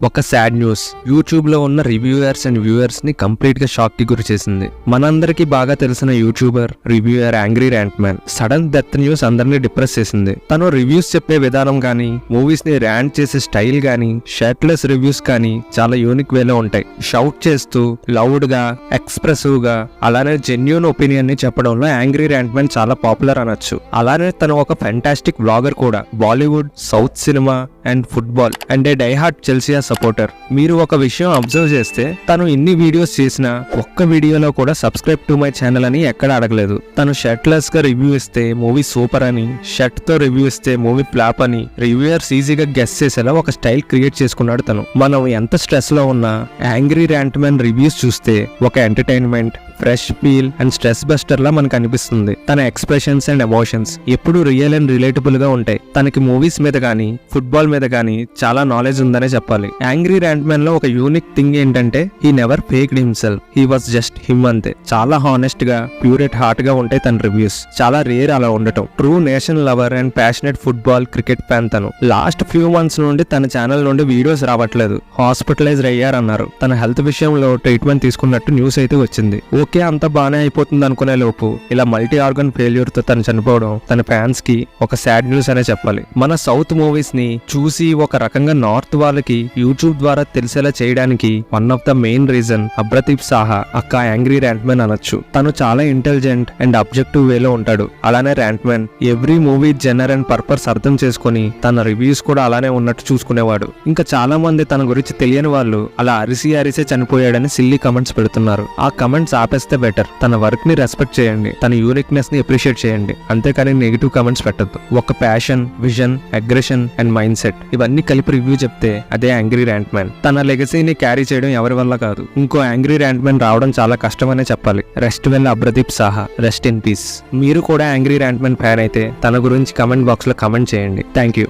ఒక sad news YouTube లో ఉన్న రివ్యూయర్స్ అండ్ వ్యూయర్స్ ని కంప్లీట్ గా షాక్ కి గురి చేసింది. మనందరికీ బాగా తెలిసిన YouTuber reviewer angry rant man sudden death news అందరినీ డిప్రెస్ చేసింది. తను రివ్యూస్ చెప్పే విధానం గానీ, మూవీస్ ని ర్యాంట్ చేసే స్టైల్ గానీ, షర్ట్లెస్ రివ్యూస్ కానీ చాలా యూనిక్ వేలో ఉంటాయి. షౌట్ చేస్తూ లౌడ్ గా, ఎక్స్ప్రెసివ్ గా, అలానే జెన్యూన్ ఒపీనియన్ ని చెప్పడంలో యాంగ్రీ ర్యాంట్ మ్యాన్ చాలా పాపులర్ అనొచ్చు. అలానే తను ఒక ఫెంటాస్టిక్ వ్లాగర్ కూడా. Bollywood, south cinema and football and A diehard Chelsea supporter. మీరు ఒక విషయం అబ్జర్వ్ చేస్తే తను ఇన్ని వీడియోస్ చేసినా ఒక్క వీడియోలో కూడా సబ్స్క్రైబ్ టు మై ఛానల్ అని ఎక్కడ అడగలేదు. తను షర్ట్లెస్ గా రివ్యూ ఇస్తే మూవీ సూపర్ అని, షర్ట్ తో రివ్యూ ఇస్తే మూవీ ఫ్లాప్ అని రివ్యూయర్స్ ఈజీగా గెస్ చేసేలా ఒక స్టైల్ క్రియేట్ చేసుకున్నాడు తను. మనం ఎంత స్ట్రెస్ లో ఉన్నా యాంగ్రీ ర్యాంట్ మ్యాన్ రివ్యూస్ చూస్తే ఒక entertainment, fresh feel and stress buster లా మనకు అనిపిస్తుంది. తన ఎక్స్ప్రెషన్స్ అండ్ ఎమోషన్స్ ఎప్పుడు రియల్ అండ్ రిలేటబుల్ గా ఉంటాయి. తనకి మూవీస్ మీద గానీ, ఫుట్బాల్ మీద గానీ చాలా నాలెడ్జ్ ఉందనే చెప్పాలి. యాంగ్రీ ర్యాంట్ మ్యాన్ లో ఒక యూనిక్ థింగ్ ఏంటంటే he never faked himself, he was just him అంతే. చాలా హానెస్ట్ గా, ప్యూర్ ఎట్ హార్ట్ గా ఉంటాయి తన రివ్యూస్. చాలా రేర్ అలా ఉండటం. True nation lover and passionate football, cricket fan తను. లాస్ట్ ఫ్యూ మంత్స్ నుండి తన ఛానల్ నుండి వీడియోస్ రావట్లేదు. హాస్పిటలైజ్ అయ్యారన్నారు. తన హెల్త్ విషయంలో ట్రీట్మెంట్ తీసుకున్నట్టు న్యూస్ అయితే వచ్చింది. ఓకే, అంత బానే అయిపోతుంది అనుకునే లోపు ఇలా మల్టీ ఆర్గన్ ఫెయిల్యూర్ తో తను చనిపోవడం తన ఫ్యాన్స్ కి ఒక సాడ్ న్యూస్ అనే చెప్పాలి. మన సౌత్ మూవీస్ ని చూసి ఒక రకంగా నార్త్ వాళ్ళకి యూట్యూబ్ ద్వారా తెలిసేలా చేయడానికి one of the main reason Abhradeep Saha, అక్క యాంగ్రీ ర్యాంట్ మ్యాన్ అనొచ్చు. తను చాలా ఇంటెలిజెంట్ అండ్ అబ్జెక్టివ్ వేలో ఉంటాడు. అలానే rant man every movie genre and purpose అర్థం చేసుకుని తన రివ్యూస్ కూడా అలానే ఉన్నట్టు చూసుకునేవాడు. ఇంకా చాలా మంది తన గురించి తెలియని వాళ్ళు అలా అరిసే చనిపోయాడని సిల్లీ కమెంట్స్ పెడుతున్నారు. ఆ కమెంట్స్ ఆపేస్తే బెటర్. తన వర్క్ ని రెస్పెక్ట్ చేయండి, తన యూనిక్నెస్ ని అప్రిషియేట్ చేయండి, అంతేకాని నెగిటివ్ కమెంట్స్ పెట్టద్దు. ఒక passion, vision, aggression and mind set ఇవన్నీ కలిపి రివ్యూ చెప్తే అదే యాంగ్రీ ర్యాంట్ మ్యాన్. తన లెగసీని క్యారీ చేయడం ఎవరి వల్ల కాదు. ఇంకో యాంగ్రీ ర్యాంట్ మ్యాన్ రావడం చాలా కష్టమనే చెప్పాలి. Rest well Abhradeep Saha, rest in peace. మీరు కూడా యాంగ్రీ ర్యాంట్ మ్యాన్ ఫ్యాన్ అయితే తన గురించి కమెంట్ బాక్స్ లో కమెంట్ చేయండి. Thank you.